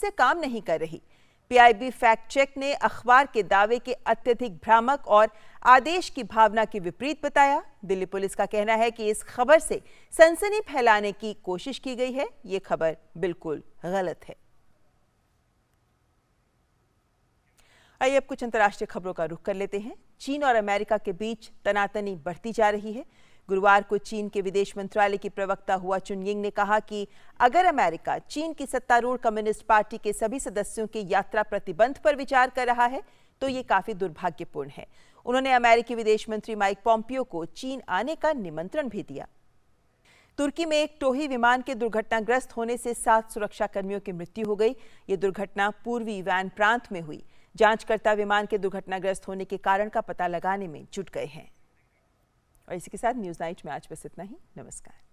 से काम नहीं कर रही। पीआईबी फैक्ट चेक ने अखबार के दावे के अत्यधिक भ्रामक और आदेश की भावना के विपरीत बताया। दिल्ली पुलिस का कहना है कि इस खबर से सनसनी फैलाने की कोशिश की गई है। ये खबर बिल्कुल गलत है। आइए अब कुछ अंतर्राष्ट्रीय खबरों का रुख कर लेते हैं। चीन और अमेरिका के बीच तनातनी बढ़ती जा रही है। गुरुवार को चीन के विदेश मंत्रालय की प्रवक्ता हुआ चुनयिंग ने कहा कि अगर अमेरिका चीन की सत्तारूढ़ कम्युनिस्ट पार्टी के सभी सदस्यों के यात्रा प्रतिबंध पर विचार कर रहा है तो ये काफी दुर्भाग्यपूर्ण है। उन्होंने अमेरिकी विदेश मंत्री माइक पॉम्पियो को चीन आने का निमंत्रण भी दिया। तुर्की में एक टोही विमान के दुर्घटनाग्रस्त होने से 7 सुरक्षाकर्मियों की मृत्यु हो गई। ये दुर्घटना पूर्वी वैन प्रांत में हुई। जांचकर्ता विमान के दुर्घटनाग्रस्त होने के कारण का पता लगाने में जुट गए हैं। और इसी के साथ न्यूज़ नाइट में आज बस इतना ही। नमस्कार।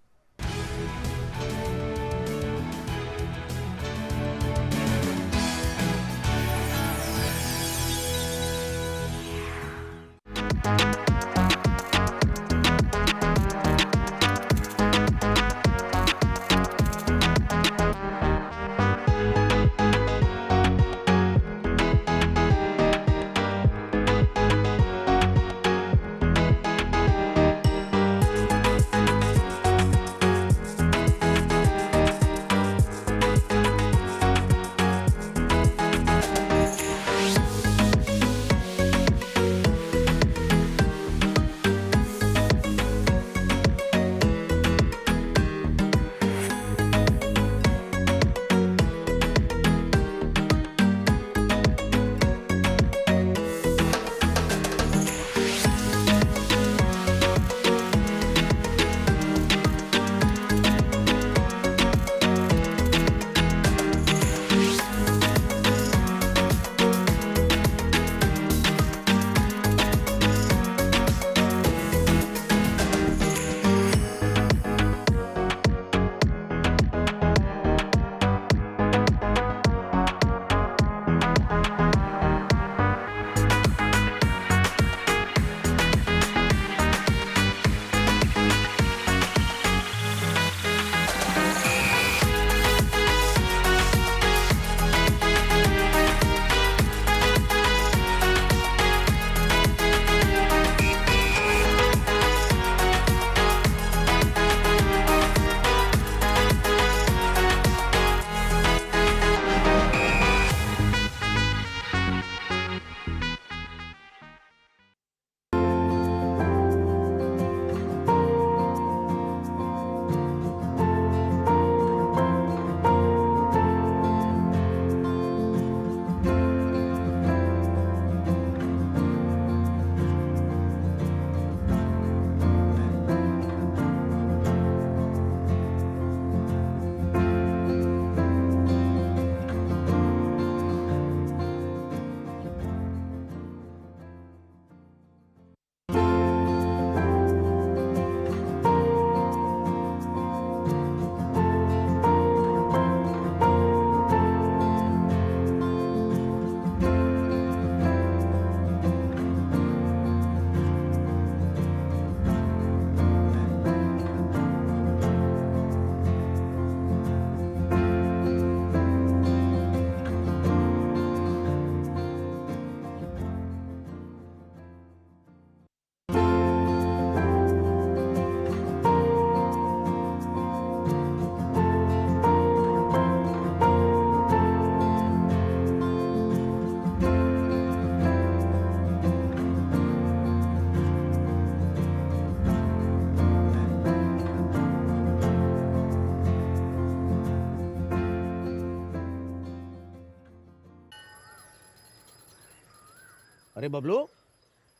अरे बबलू,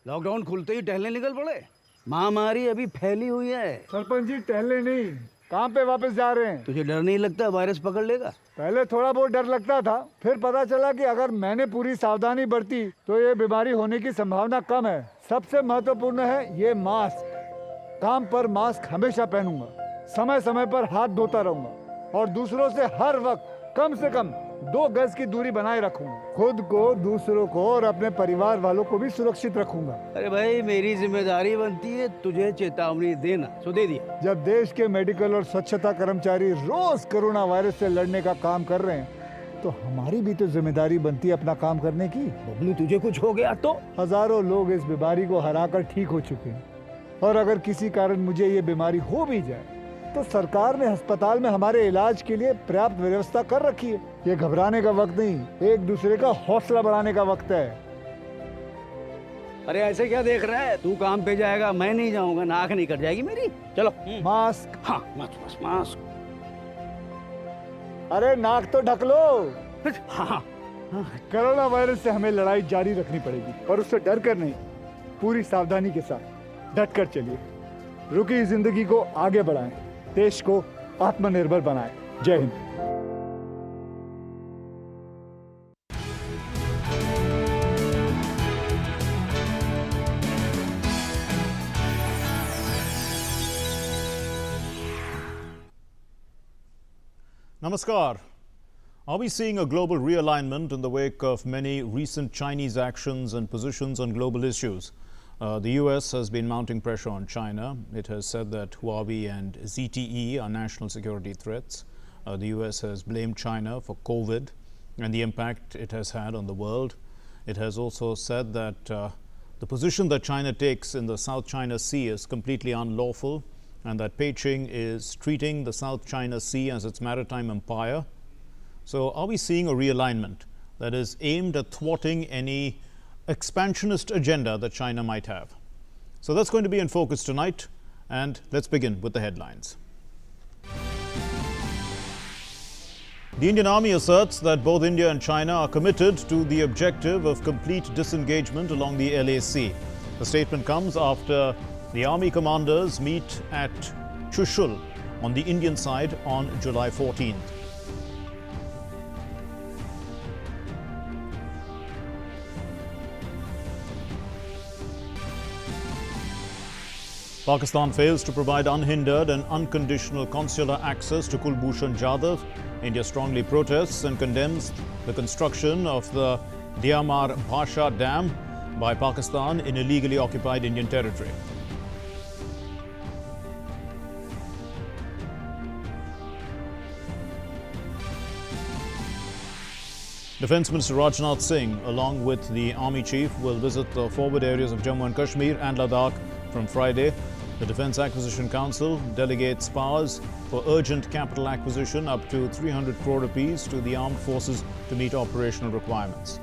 लॉकडाउन खुलते ही टहलने निकल पड़े। महामारी अभी फैली हुई है। सरपंच जी टहलने नहीं, काम पे वापस जा रहे हैं। तुझे डर नहीं लगता वायरस पकड़ लेगा? पहले थोड़ा बहुत डर लगता था, फिर पता चला कि अगर मैंने पूरी सावधानी बरती तो ये बीमारी होने की संभावना कम है। सबसे महत्वपूर्ण है ये मास्क। काम पर मास्क हमेशा पहनूंगा, समय समय पर हाथ धोता रहूंगा और दूसरों से हर वक्त कम से कम 2 गज की दूरी बनाए रखूंगा। खुद को, दूसरों को और अपने परिवार वालों को भी सुरक्षित रखूंगा। अरे भाई, मेरी जिम्मेदारी बनती है तुझे चेतावनी देना, सो दे दिया। जब देश के मेडिकल और स्वच्छता कर्मचारी रोज कोरोना वायरस से लड़ने का काम कर रहे हैं तो हमारी भी तो जिम्मेदारी बनती है अपना काम करने की। बबलू तुझे कुछ हो गया तो? हजारों लोग इस बीमारी को हराकर ठीक हो चुके हैं, और अगर किसी कारण मुझे ये बीमारी हो भी जाए तो सरकार ने अस्पताल में हमारे इलाज के लिए पर्याप्त व्यवस्था कर रखी है। ये घबराने का वक्त नहीं, एक दूसरे का हौसला बढ़ाने का वक्त है। अरे ऐसे क्या देख रहा है? तू काम पे जाएगा, मैं नहीं जाऊंगा, नाक नहीं कट जाएगी मेरी। चलो। मास्क। हाँ मास्क मास्क। अरे नाक तो ढक लो। हाँ। कोरोना वायरस से हमें लड़ाई जारी रखनी पड़ेगी, और उससे डर कर नहीं, पूरी सावधानी के साथ डट कर चलिए। रुकी जिंदगी को आगे बढ़ाएं, देश को आत्मनिर्भर बनाएं। जय Hind. Namaskar. Are we seeing a global realignment in the wake of many recent Chinese actions and positions on global issues? The US has been mounting pressure on China. It has said that Huawei and ZTE are national security threats. The US has blamed China for COVID and the impact it has had on the world. It has also said that the position that China takes in the South China Sea is completely unlawful, and that Beijing is treating the South China Sea as its maritime empire. So are we seeing a realignment that is aimed at thwarting any expansionist agenda that China might have? So that's going to be in focus tonight, and let's begin with the headlines. The Indian Army asserts that both India and China are committed to the objective of complete disengagement along the LAC. The statement comes after the Army commanders meet at Chushul on the Indian side on July 14th. Pakistan fails to provide unhindered and unconditional consular access to Kulbhushan Jadhav. India strongly protests and condemns the construction of the Diamar Bhasha Dam by Pakistan in illegally occupied Indian territory. Defence Minister Rajnath Singh, along with the Army Chief, will visit the forward areas of Jammu and Kashmir and Ladakh from Friday. The Defence Acquisition Council delegates powers for urgent capital acquisition up to 300 crore rupees to the armed forces to meet operational requirements.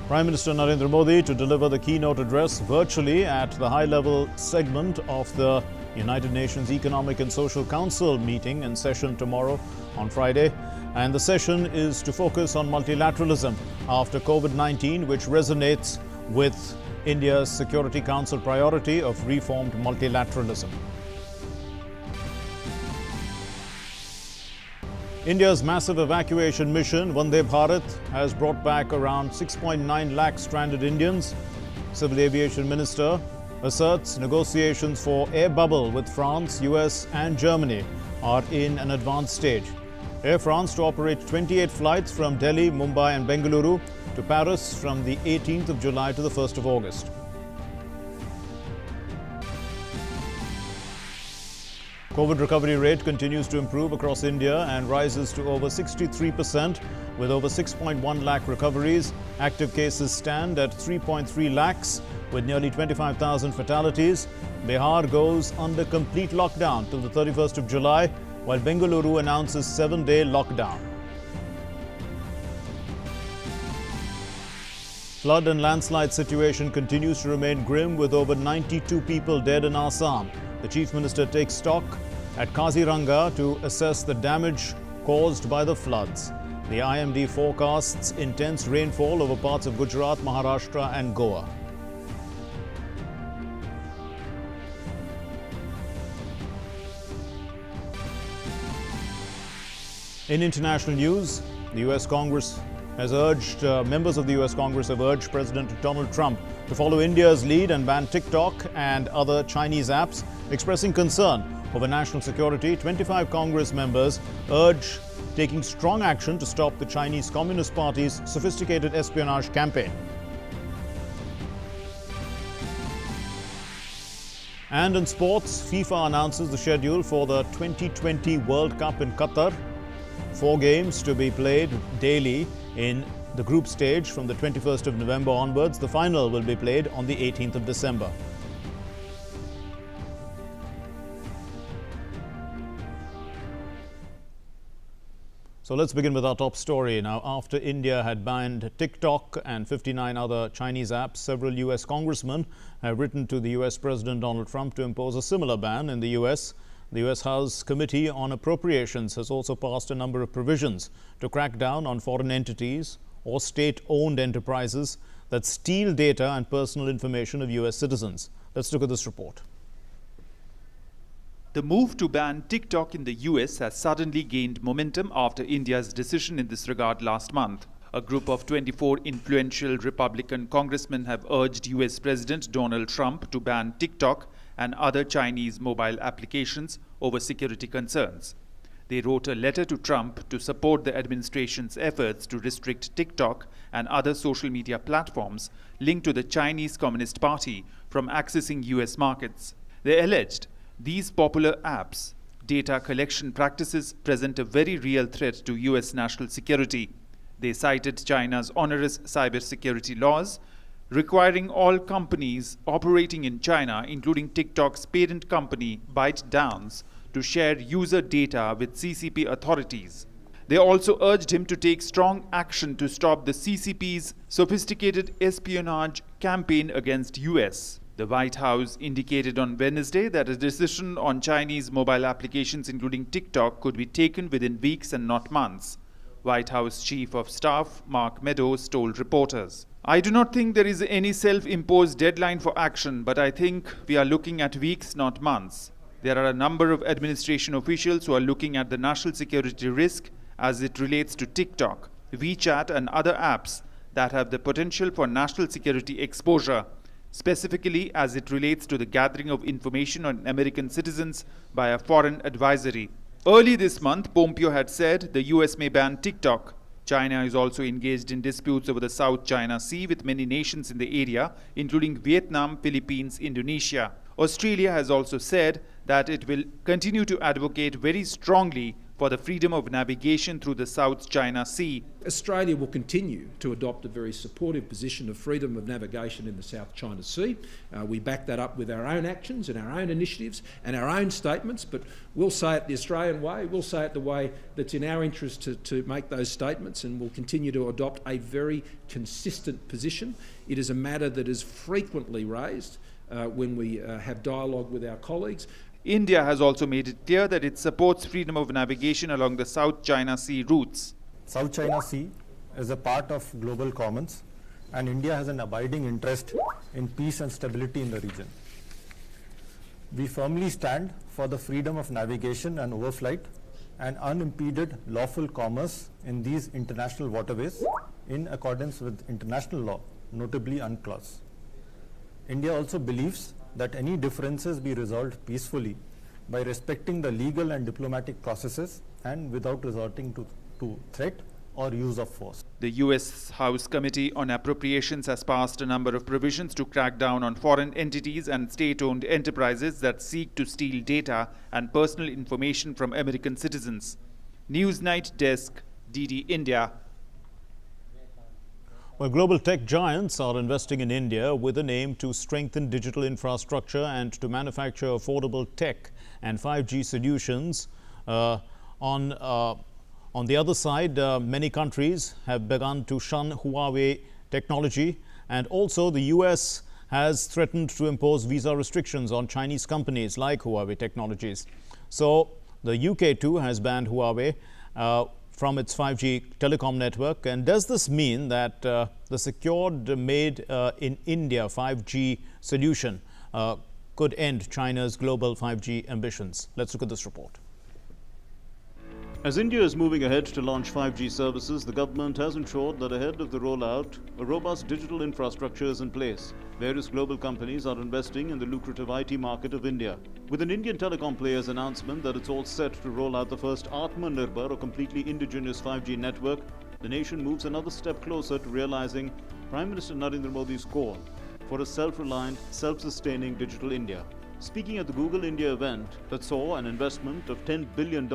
Prime Minister Narendra Modi to deliver the keynote address virtually at the high-level segment of the United Nations Economic and Social Council meeting in session tomorrow on Friday. And the session is to focus on multilateralism after COVID-19, which resonates with India's Security Council priority of reformed multilateralism. India's massive evacuation mission, Vande Bharat, has brought back around 6.9 lakh stranded Indians. Civil Aviation Minister asserts negotiations for air bubble with France, US and Germany are in an advanced stage. Air France to operate 28 flights from Delhi, Mumbai and Bengaluru to Paris from the 18th of July to the 1st of August. COVID recovery rate continues to improve across India and rises to over 63% with over 6.1 lakh recoveries. Active cases stand at 3.3 lakhs with nearly 25,000 fatalities. Bihar goes under complete lockdown till the 31st of July, while Bengaluru announces 7-day lockdown. Flood and landslide situation continues to remain grim with over 92 people dead in Assam. The Chief Minister takes stock at Kaziranga to assess the damage caused by the floods. The IMD forecasts intense rainfall over parts of Gujarat, Maharashtra and Goa. In international news, the US Congress has urged, members of the US Congress have urged President Donald Trump to follow India's lead and ban TikTok and other Chinese apps, expressing concern over national security. 25 Congress members urge taking strong action to stop the Chinese Communist Party's sophisticated espionage campaign. And in sports, FIFA announces the schedule for the 2020 World Cup in Qatar. 4 games to be played daily in the group stage from the 21st of November onwards. The final will be played on the 18th of December. So let's begin with our top story. Now, after India had banned TikTok and 59 other Chinese apps, several US congressmen have written to the US President Donald Trump to impose a similar ban in the US. The US House Committee on Appropriations has also passed a number of provisions to crack down on foreign entities or state-owned enterprises that steal data and personal information of US citizens. Let's look at this report. The move to ban TikTok in the US has suddenly gained momentum after India's decision in this regard last month. A group of 24 influential Republican congressmen have urged US President Donald Trump to ban TikTok and other Chinese mobile applications over security concerns. They wrote a letter to Trump to support the administration's efforts to restrict TikTok and other social media platforms linked to the Chinese Communist Party from accessing US markets. They alleged these popular apps' data collection practices present a very real threat to US national security. They cited China's onerous cybersecurity laws, requiring all companies operating in China, including TikTok's parent company ByteDance, to share user data with CCP authorities. They also urged him to take strong action to stop the CCP's sophisticated espionage campaign against US. The White House indicated on Wednesday that a decision on Chinese mobile applications, including TikTok, could be taken within weeks and not months. White House Chief of Staff Mark Meadows told reporters, "I do not think there is any self-imposed deadline for action, but I think we are looking at weeks, not months. There are a number of administration officials who are looking at the national security risk as it relates to TikTok, WeChat and other apps that have the potential for national security exposure, specifically as it relates to the gathering of information on American citizens by a foreign advisory." Early this month, Pompeo had said the US may ban TikTok. China is also engaged in disputes over the South China Sea with many nations in the area, including Vietnam, Philippines, Indonesia. Australia has also said that it will continue to advocate very strongly for the freedom of navigation through the South China Sea. Australia will continue to adopt a very supportive position of freedom of navigation in the South China Sea. We back that up with our own actions and our own initiatives and our own statements, but we'll say it the Australian way, we'll say it the way that's in our interest to make those statements, and we'll continue to adopt a very consistent position. It is a matter that is frequently raised when we have dialogue with our colleagues. India has also made it clear that it supports freedom of navigation along the South China Sea routes. South China Sea is a part of global commons, and India has an abiding interest in peace and stability in the region. We firmly stand for the freedom of navigation and overflight and unimpeded lawful commerce in these international waterways in accordance with international law, notably UNCLOS. India also believes that any differences be resolved peacefully by respecting the legal and diplomatic processes and without resorting to threat or use of force. The US House Committee on Appropriations has passed a number of provisions to crack down on foreign entities and state-owned enterprises that seek to steal data and personal information from American citizens. Newsnight Desk, DD India. Well, global tech giants are investing in India with an aim to strengthen digital infrastructure and to manufacture affordable tech and 5G solutions. On the other side, many countries have begun to shun Huawei technology, and also the US has threatened to impose visa restrictions on Chinese companies like Huawei Technologies. So the UK too has banned Huawei from its 5G telecom network. And does this mean that the secured made in India 5G solution could end China's global 5G ambitions? Let's look at this report. As India is moving ahead to launch 5G services, the government has ensured that ahead of the rollout, a robust digital infrastructure is in place. Various global companies are investing in the lucrative IT market of India. With an Indian telecom player's announcement that it's all set to roll out the first Atmanirbhar, or completely indigenous 5G network, the nation moves another step closer to realizing Prime Minister Narendra Modi's call for a self-reliant, self-sustaining digital India. speaking at the Google India event that saw an investment of $10 billion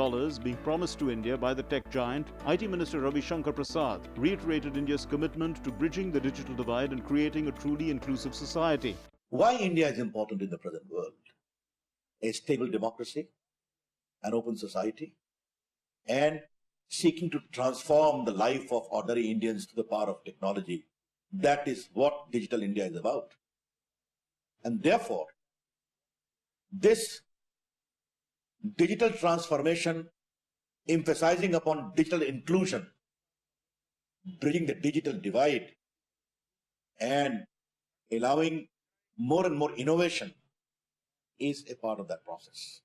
being promised to India by the tech giant, IT Minister Ravi Shankar Prasad reiterated India's commitment to bridging the digital divide and creating a truly inclusive society. Why India is important in the present world? A stable democracy, an open society, and seeking to transform the life of ordinary Indians to the power of technology. That is what Digital India is about. And therefore, this digital transformation, emphasizing upon digital inclusion, bridging the digital divide, and allowing more and more innovation, is a part of that process.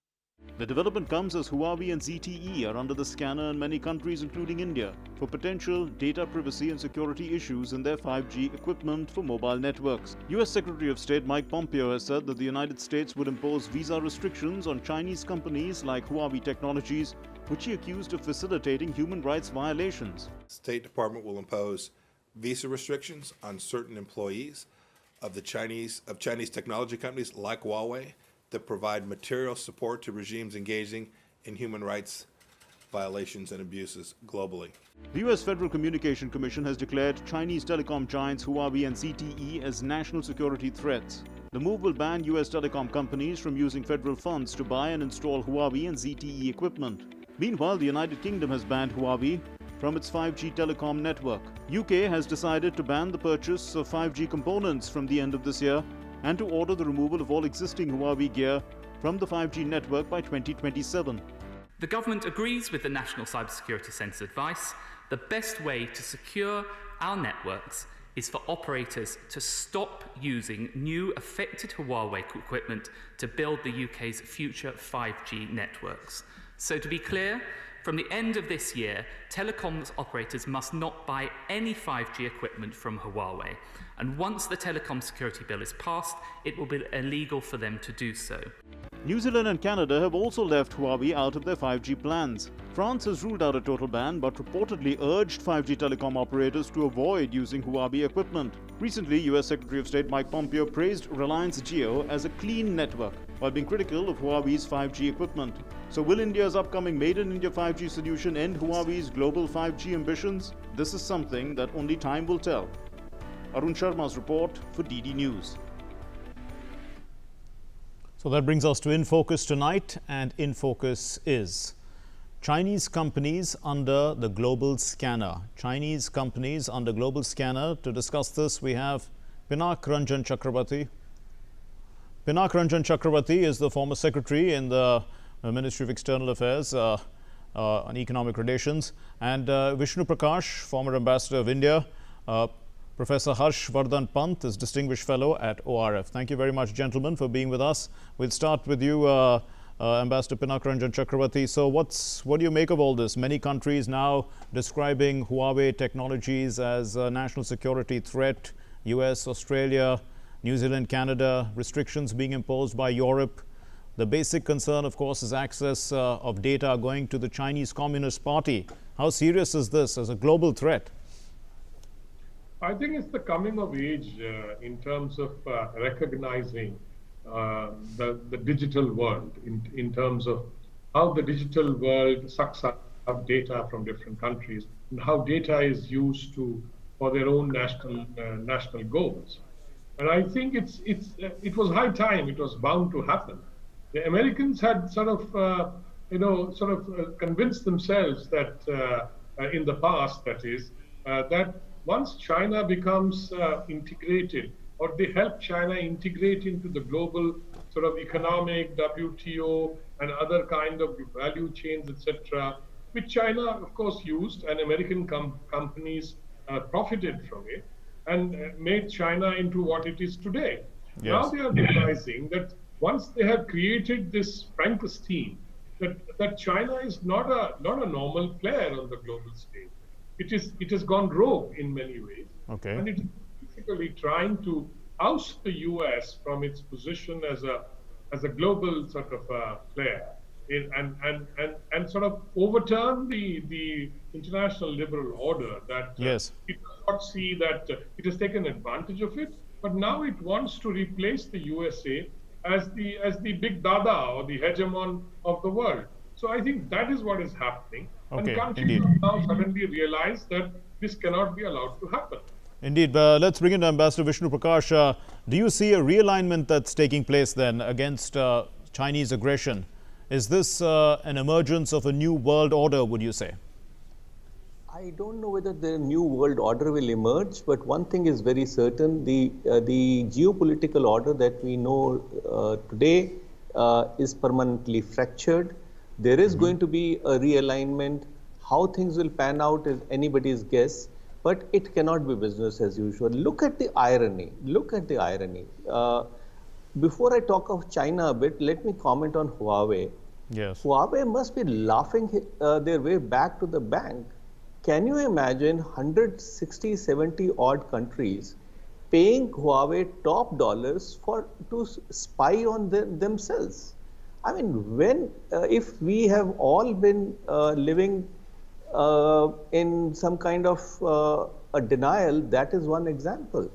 The development comes as Huawei and ZTE are under the scanner in many countries, including India, for potential data privacy and security issues in their 5G equipment for mobile networks. US Secretary of State Mike Pompeo has said that the United States would impose visa restrictions on Chinese companies like Huawei Technologies, which he accused of facilitating human rights violations. State Department will impose visa restrictions on certain employees of Chinese technology companies like Huawei that provide material support to regimes engaging in human rights violations and abuses globally. The U.S. Federal Communication Commission has declared Chinese telecom giants Huawei and ZTE as national security threats. The move will ban U.S. telecom companies from using federal funds to buy and install Huawei and ZTE equipment. Meanwhile, the United Kingdom has banned Huawei from its 5G telecom network. UK has decided to ban the purchase of 5G components from the end of this year and to order the removal of all existing Huawei gear from the 5G network by 2027. The government agrees with the National Cybersecurity Centre's advice. The best way to secure our networks is for operators to stop using new affected Huawei equipment to build the UK's future 5G networks. So to be clear, from the end of this year, telecoms operators must not buy any 5G equipment from Huawei. And once the Telecom Security Bill is passed, it will be illegal for them to do so. New Zealand and Canada have also left Huawei out of their 5G plans. France has ruled out a total ban but reportedly urged 5G telecom operators to avoid using Huawei equipment. Recently, US Secretary of State Mike Pompeo praised Reliance Jio as a clean network while being critical of Huawei's 5G equipment. So will India's upcoming Made in India 5G solution end Huawei's global 5G ambitions? This is something that only time will tell. Arun Sharma's report for DD News. So that brings us to In Focus tonight, and In Focus is Chinese companies under the global scanner. Chinese companies under global scanner. To discuss this, we have Pinak Ranjan Chakrabarti. Pinak Ranjan Chakrabarti is the former secretary in the Ministry of External Affairs on Economic Relations, and Vishnu Prakash, former ambassador of India. Professor Harsh Vardhan Pant is Distinguished Fellow at ORF. Thank you very much, gentlemen, for being with us. We'll start with you, Ambassador Pinak Ranjan Chakrabarti. So what do you make of all this? Many countries now describing Huawei Technologies as a national security threat. US, Australia, New Zealand, Canada, restrictions being imposed by Europe. The basic concern, of course, is access of data going to the Chinese Communist Party. How serious is this as a global threat? I think it's the coming of age in terms of recognizing the digital world, in terms of how the digital world sucks up data from different countries and how data is used for their own national goals. And I think it was high time, it was bound to happen. The Americans had sort of convinced themselves that in the past, that is, that once China becomes integrated, or they help China integrate into the global sort of economic, WTO, and other kind of value chains, etc., which China, of course, used, and American companies profited from it, and made China into what it is today. Yes. Now they are realizing that once they have created this Frankenstein, that China is not a normal player on the global stage. It has gone rogue in many ways, okay. And it is basically trying to oust the U.S. from its position as a global sort of player, and sort of overturn the international liberal order that yes. It does not see that it has taken advantage of it, but now it wants to replace the USA as the big dada or the hegemon of the world. So I think that is what is happening. Okay, and countries indeed. have now suddenly realized that this cannot be allowed to happen. Indeed. Let's bring in Ambassador Vishnu Prakash. Do you see a realignment that's taking place then against Chinese aggression? Is this an emergence of a new world order, would you say? I don't know whether the new world order will emerge, but one thing is very certain: the geopolitical order that we know today is permanently fractured. There is going to be a realignment. How things will pan out is anybody's guess, but it cannot be business as usual. Look at the irony. Look at the irony. Before I talk of China a bit, let me comment on Huawei. Yes. Huawei must be laughing their way back to the bank. Can you imagine 160, 70 odd countries paying Huawei top dollars to spy on themselves? I mean, if we have all been living in some kind of a denial, that is one example.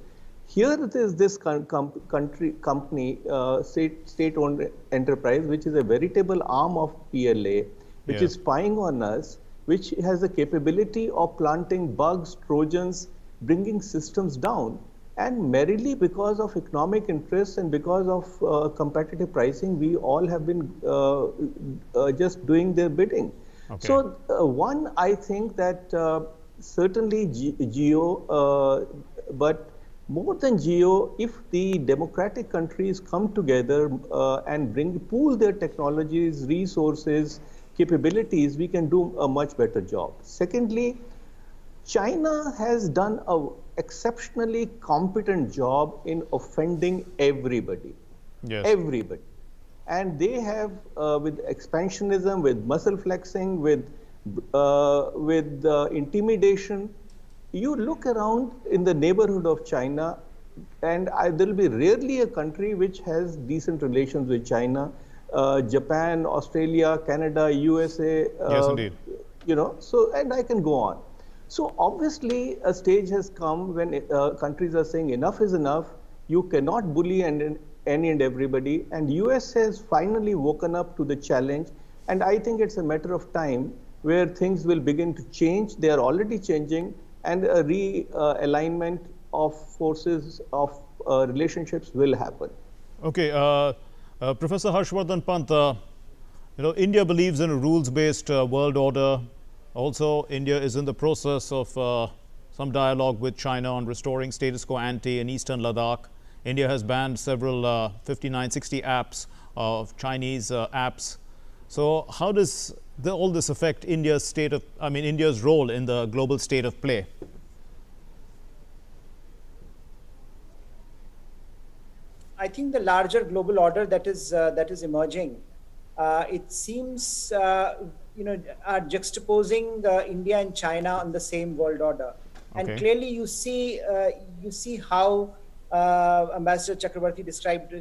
Here it is this company, state-owned enterprise, which is a veritable arm of PLA, which is spying on us, which has the capability of planting bugs, trojans, bringing systems down. And merely because of economic interests and because of competitive pricing, we all have been just doing their bidding. Okay. So one, I think that certainly geo, but more than geo, if the democratic countries come together and pool their technologies, resources, capabilities, we can do a much better job. Secondly, China has done an exceptionally competent job in offending everybody. Yes. Everybody. And they have, with expansionism, with muscle flexing, with intimidation, you look around in the neighborhood of China, and there will be rarely a country which has decent relations with China. Japan, Australia, Canada, USA. Yes, indeed. You know, so, and I can go on. So obviously a stage has come when countries are saying enough is enough. You cannot bully any and everybody. And US has finally woken up to the challenge. And I think it's a matter of time where things will begin to change. They are already changing, and a realignment of forces of relationships will happen. Okay. Professor Harshvardhan Pant, India believes in a rules-based world order. Also, India is in the process of some dialogue with China on restoring status quo ante in eastern Ladakh. India has banned several 59, 60 apps of Chinese apps. So how does all this affect India's India's role in the global state of play? I think the larger global order that is emerging, it seems are juxtaposing India and China on the same world order, and clearly you see how Ambassador Chakrabarti described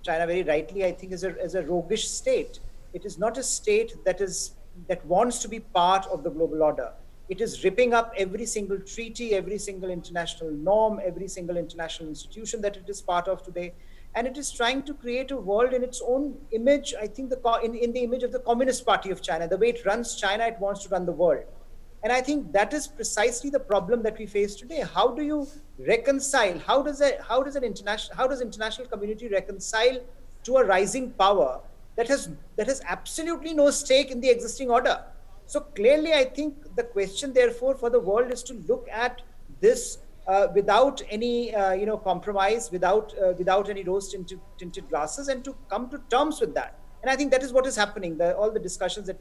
China very rightly. I think as a roguish state. It is not a state that wants to be part of the global order. It is ripping up every single treaty, every single international norm, every single international institution that it is part of today. And it is trying to create a world in its own image. I think in the image of the Communist Party of China, the way it runs China, it wants to run the world. And I think that is precisely the problem that we face today. How do you reconcile? How does international community reconcile to a rising power that has absolutely no stake in the existing order? So clearly, I think the question, therefore, for the world is to look at this without any compromise, without any rose-tinted glasses, and to come to terms with that. And I think that is what is happening. All the discussions that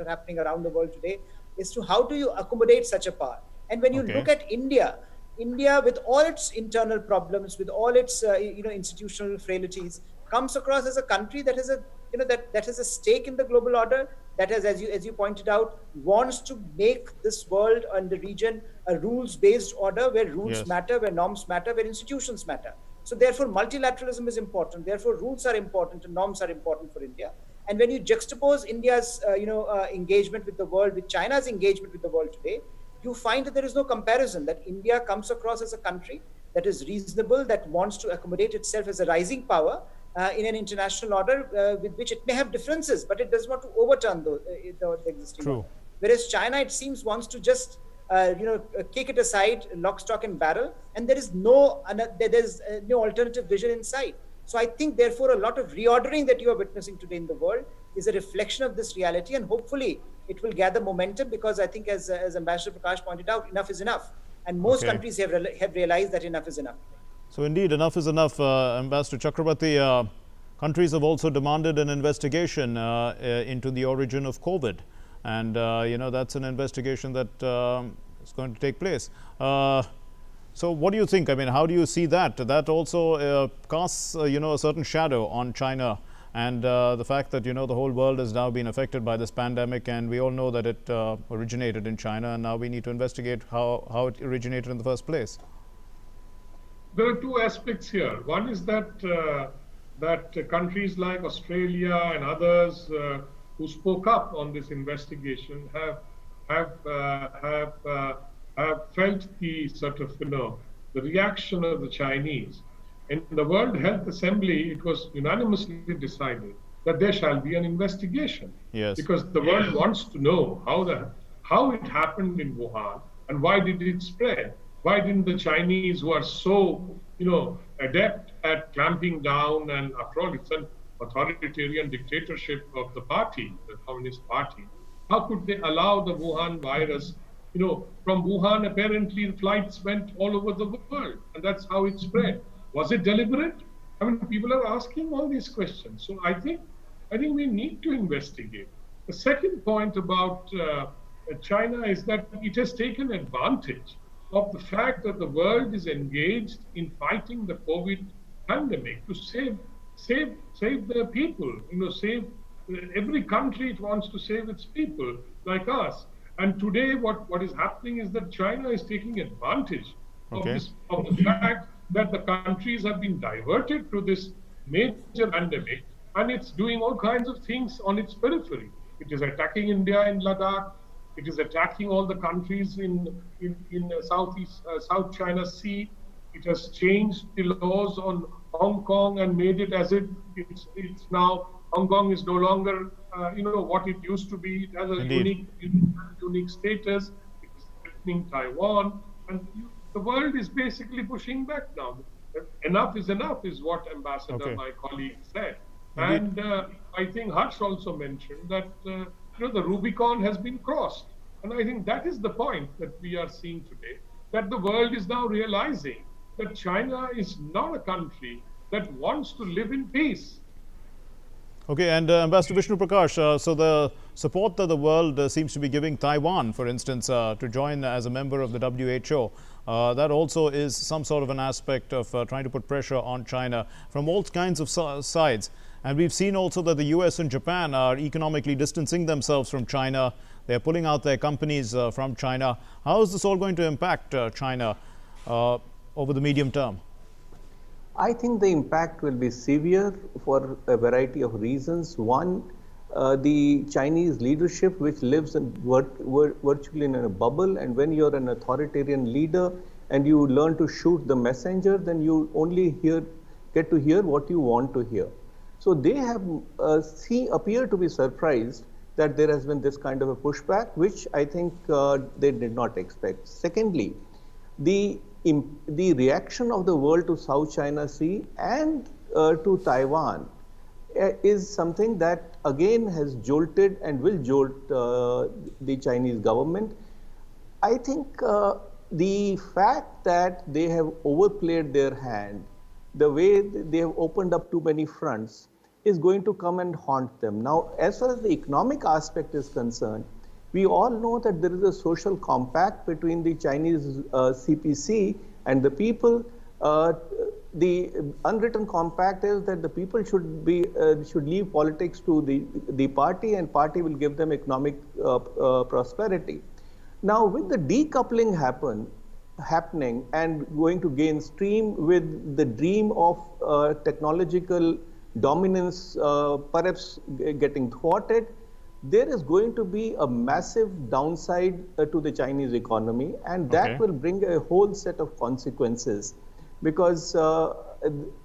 are happening around the world today is to how do you accommodate such a power. And when you look at India with all its internal problems, with all its institutional frailties, comes across as a country that has a stake in the global order, that has, as you pointed out, wants to make this world and the region a rules-based order where rules matter, where norms matter, where institutions matter. So therefore, multilateralism is important. Therefore, rules are important and norms are important for India. And when you juxtapose India's engagement with the world with China's engagement with the world today, you find that there is no comparison, that India comes across as a country that is reasonable, that wants to accommodate itself as a rising power, in an international order with which it may have differences, but it does not to overturn the existing True. order. Whereas China, it seems, wants to just kick it aside, lock, stock, and barrel, and there is no alternative vision in sight. So I think, therefore, a lot of reordering that you are witnessing today in the world is a reflection of this reality, and hopefully it will gather momentum, because I think, as Ambassador Prakash pointed out, enough is enough, and most countries have realized that enough is enough. So indeed, enough is enough. Ambassador Chakrabarti, countries have also demanded an investigation into the origin of COVID, and that's an investigation that is going to take place. So what do you think? I mean, how do you see that? That also casts, a certain shadow on China, and the fact that, the whole world has now been affected by this pandemic, and we all know that it originated in China, and now we need to investigate how it originated in the first place. There are two aspects here. One is that countries like Australia and others who spoke up on this investigation have felt the sort of, the reaction of the Chinese. In the World Health Assembly, it was unanimously decided that there shall be an investigation. Yes. Because the world wants to know how it happened in Wuhan and why did it spread. Why didn't the Chinese, who are so, adept at clamping down, and after all, it's an authoritarian dictatorship of the party, the Communist Party, how could they allow the Wuhan virus? From Wuhan, apparently the flights went all over the world, and that's how it spread. Was it deliberate? I mean, people are asking all these questions. So I think we need to investigate. The second point about China is that it has taken advantage of the fact that the world is engaged in fighting the COVID pandemic to save their people. Save every country. It wants to save its people, like us. And today, what is happening is that China is taking advantage of the fact that the countries have been diverted to this major pandemic, and it's doing all kinds of things on its periphery. It is attacking India in Ladakh. It is attacking all the countries in South China Sea. It has changed the laws on Hong Kong and made it as if it's now, Hong Kong is no longer what it used to be. It has a unique status. It is threatening Taiwan, and the world is basically pushing back now. Enough is enough, is what Ambassador, my colleague, said. And I think Harsh also mentioned that the Rubicon has been crossed. And I think that is the point that we are seeing today, that the world is now realizing that China is not a country that wants to live in peace. Okay, and Ambassador Vishnu Prakash, so the support that the world seems to be giving Taiwan, for instance, to join as a member of the WHO, that also is some sort of an aspect of trying to put pressure on China from all kinds of sides. And we've seen also that the US and Japan are economically distancing themselves from China. They're pulling out their companies from China. How is this all going to impact China over the medium term? I think the impact will be severe for a variety of reasons. One, the Chinese leadership, which lives virtually in a bubble, and when you're an authoritarian leader and you learn to shoot the messenger, then you only get to hear what you want to hear. So they have appear to be surprised that there has been this kind of a pushback, which I think they did not expect. Secondly, the reaction of the world to South China Sea and to Taiwan is something that again has jolted and will jolt the Chinese government. I think the fact that they have overplayed their hand, the way they have opened up too many fronts, is going to come and haunt them. Now, as far as the economic aspect is concerned, we all know that there is a social compact between the Chinese CPC and the people. The unwritten compact is that the people should leave politics to the party, and party will give them economic prosperity. Now, with the decoupling happening and going to gain steam, with the dream of technological dominance perhaps getting thwarted, there is going to be a massive downside to the Chinese economy, and that will bring a whole set of consequences. Because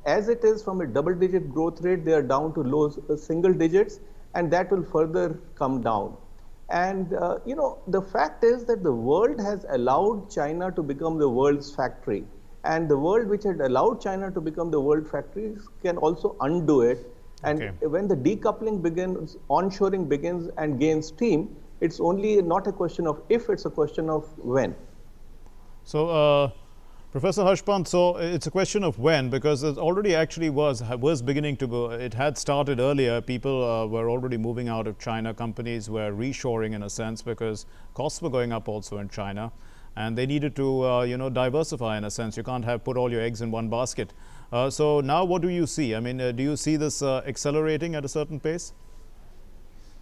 as it is from a double-digit growth rate, they are down to low single digits, and that will further come down. And the fact is that the world has allowed China to become the world's factory, and the world which had allowed China to become the world factory can also undo it. And when the decoupling begins, onshoring begins and gains steam, it's only not a question of if, it's a question of when. So, Professor Harshpant, so it's a question of when, because it already actually was beginning to go. It had started earlier. People were already moving out of China. Companies were reshoring in a sense because costs were going up also in China, and they needed to diversify in a sense. You can't put all your eggs in one basket. So now what do you see? I mean, do you see this accelerating at a certain pace?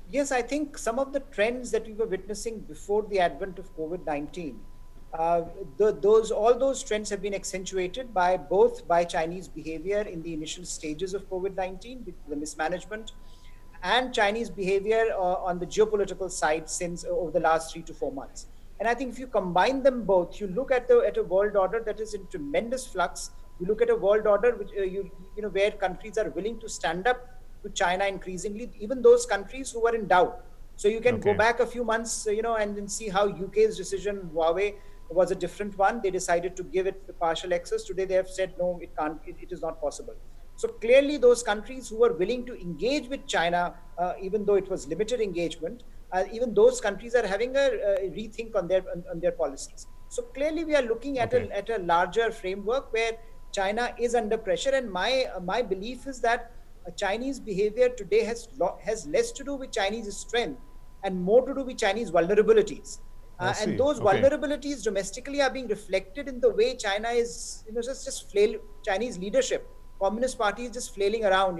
Yes, I think some of the trends that we were witnessing before the advent of COVID-19, all those trends have been accentuated by Chinese behavior in the initial stages of COVID-19, with the mismanagement, and Chinese behavior on the geopolitical side since over the last 3 to 4 months. And I think if you combine them both, you look at a world order that is in tremendous flux. You look at a world order which where countries are willing to stand up to China increasingly, even those countries who were in doubt. So you can go back a few months, and then see how UK's decision, Huawei, was a different one. They decided to give it the partial access. Today they have said, no, it can't, it is not possible. So clearly those countries who were willing to engage with China, even though it was limited engagement, even those countries are having a rethink on their policies. So clearly we are looking at a larger framework where China is under pressure. And my belief is that Chinese behavior today has less to do with Chinese strength and more to do with Chinese vulnerabilities. And those vulnerabilities domestically are being reflected in the way China is, just Chinese leadership. Communist Party is just flailing around,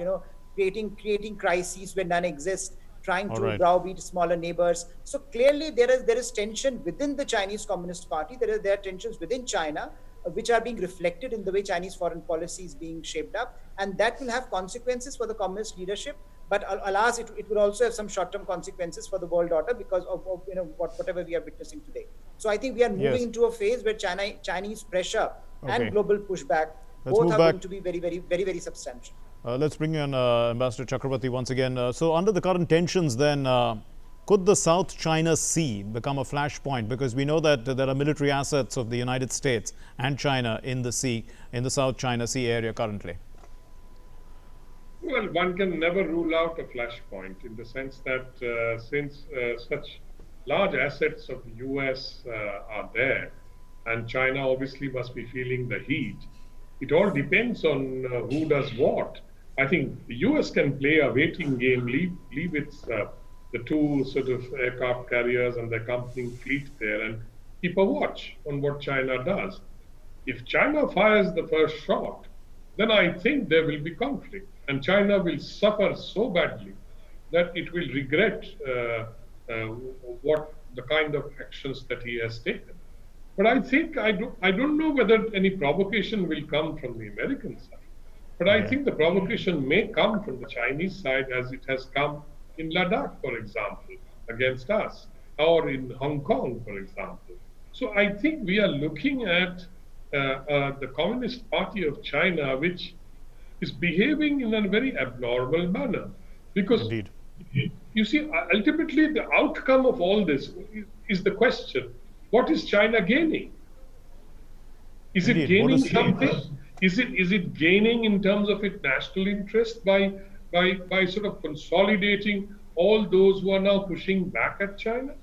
creating crises where none exist, trying to browbeat smaller neighbors. So clearly there is tension within the Chinese Communist Party. There are tensions within China, which are being reflected in the way Chinese foreign policy is being shaped up. And that will have consequences for the communist leadership. But alas, it will also have some short-term consequences for the world order because of whatever we are witnessing today. So I think we are moving into a phase where Chinese pressure and global pushback both are going to be very, very, very, very substantial. Let's bring in Ambassador Chakrabarti once again. So under the current tensions then, could the South China Sea become a flashpoint? Because we know that there are military assets of the United States and China in the sea, in the South China Sea area currently. Well, one can never rule out a flashpoint in the sense that since such large assets of the US are there, and China obviously must be feeling the heat, it all depends on who does what. I think the US can play a waiting game, leave its the 2 sort of aircraft carriers and the accompanying fleet there and keep a watch on what China does. If China fires the first shot, then I think there will be conflict, and China will suffer so badly that it will regret what the kind of actions that he has taken. But I think I don't know whether any provocation will come from the American side. But I think the provocation may come from the Chinese side, as it has come in Ladakh, for example, against us, or in Hong Kong, for example. So I think we are looking at the Communist Party of China, which is behaving in a very abnormal manner. Because you see, ultimately the outcome of all this is the question, what is China gaining? Is it gaining something? Is it gaining in terms of its national interest by sort of consolidating all those who are now pushing back at China?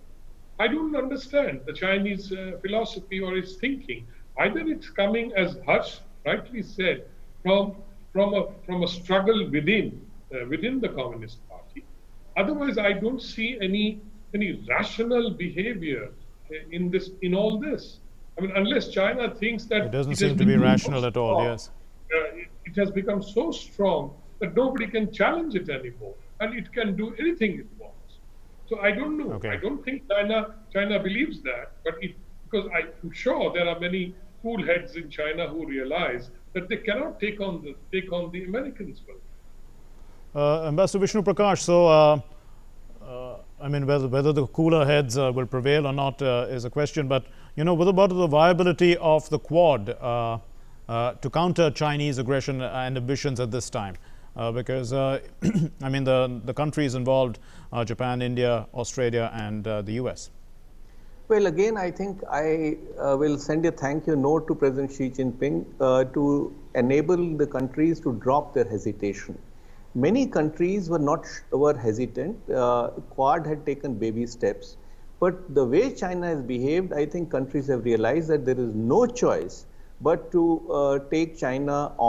I don't understand the Chinese philosophy or its thinking. Either it's coming, as Harsh rightly said, from a struggle within the Communist Party. Otherwise, I don't see any rational behavior in all this. I mean, unless China thinks that it doesn't seem to be rational at all. Yes, it has become so strong that nobody can challenge it anymore, and it can do anything it wants. So I don't know. I don't think China believes that, but because I'm sure there are many cool heads in China who realize that they cannot take on the Americans. Ambassador Vishnu Prakash, so I mean, whether the cooler heads will prevail or not is a question, but what about the viability of the Quad? to counter Chinese aggression and ambitions at this time? Because, I mean, the countries involved are Japan, India, Australia, and the US. Well, again, I think I will send a thank you note to President Xi Jinping to enable the countries to drop their hesitation. Many countries were hesitant. Quad had taken baby steps. But the way China has behaved, I think countries have realized that there is no choice but to take China on.